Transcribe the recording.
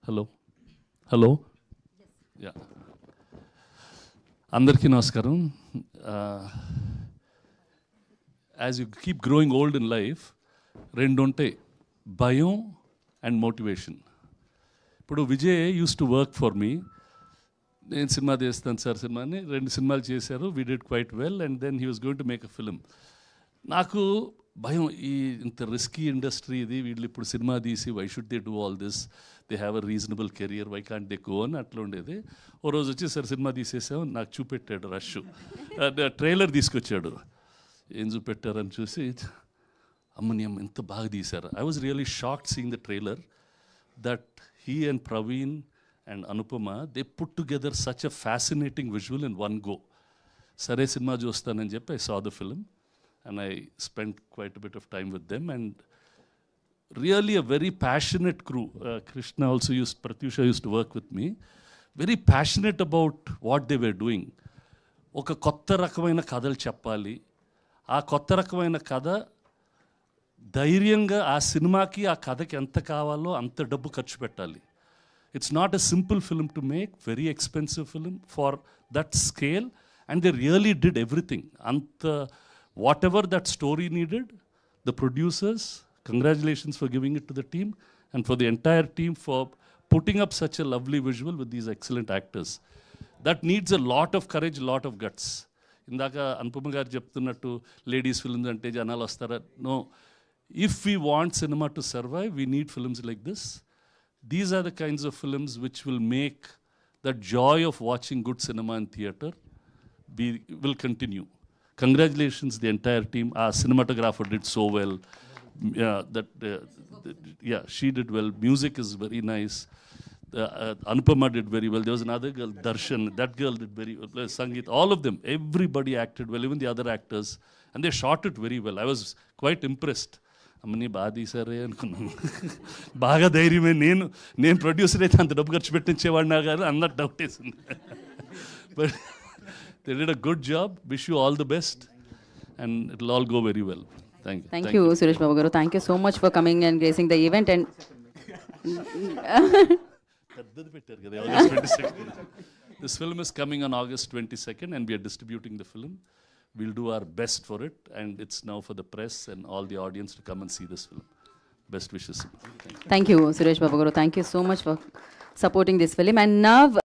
Hello hello yeah అందరికీ నమస్కారం. As you keep growing old in life, రెండు ఉంటాయి, భయం అండ్ మోటివేషన్. ఇప్పుడు Vijay used to work for me. నేను సినిమా తీస్తాను సార్ సినిమాని, 2 సినిమాలు చేశారు, we did quite well and then he was going to make a film. నాకు భయం, ఈ ఇంత రిస్కీ ఇండస్ట్రీ ఇది, వీళ్ళు ఇప్పుడు సినిమా తీసి why should they do all this, they have a reasonable career, why can't they go అని అట్లా ఉండేది. ఓ రోజు వచ్చి సార్ సినిమా తీసేసాం, నాకు చూపెట్టాడు రష్, ట్రైలర్ తీసుకొచ్చాడు. ఏం చూపెట్టారని చూసి, అమ్మని అమ్మ ఎంత బాగా తీశారు. I was really shocked seeing the trailer that he and Praveen and Anupama, they put together such a fascinating visual in one go. Sare cinema chustanani cheppi I saw the film and I spent quite a bit of time with them, and really a very passionate crew. Krishna also Pratyusha used to work with me. Very passionate about what they were doing. Oka kotta rakamaina kadhalu cheppali, aa kotta rakamaina kada ధైర్యంగా ఆ సినిమాకి ఆ కథకి ఎంత కావాలో అంత డబ్బు ఖర్చు పెట్టాలి. It's not a simple film to make, very expensive film for that scale, and they really did everything. అంత whatever that story needed, the producers, congratulations for giving it to the team and for the entire team for putting up such a lovely visual with these excellent actors. That needs a lot of courage, lot of guts. ఇందాక అనుపమ గారు చెప్తున్నట్టు ladies films అంటే జనాలు వస్తారా? No. If we want cinema to survive, we need films like this. These are the kinds of films which will make that joy of watching good cinema in theatre will continue. Congratulations the entire team. Our cinematographer did so well. Yeah, she did well. Music is very nice. Anupama did very well. There was another girl, Darshan. That girl did very well. Sangeet, all of them, everybody acted well, even the other actors. And they shot it very well. I was quite impressed. అమ్మని బాగా తీసారే అనుకున్నాను. బాగా ధైర్యమే. నేను producer అయితే అంత డబ్బు ఖర్చు పెట్టించేవాడినా కానీ అన్నట్టు డౌట్ వేసింది. But they did a good job. Wish you all the best and it will all go very well. Thank you Suresh Babu garu. Thank you so much for coming and gracing the event. And పెద్దది పెట్టారు కదా, August 22nd. This film is coming on August 22nd and we are distributing the film. We'll do our best for it, and it's now for the press and all the audience to come and see this film. Best wishes. Thank you, Suresh Babu Garu. Thank you so much for supporting this film. And now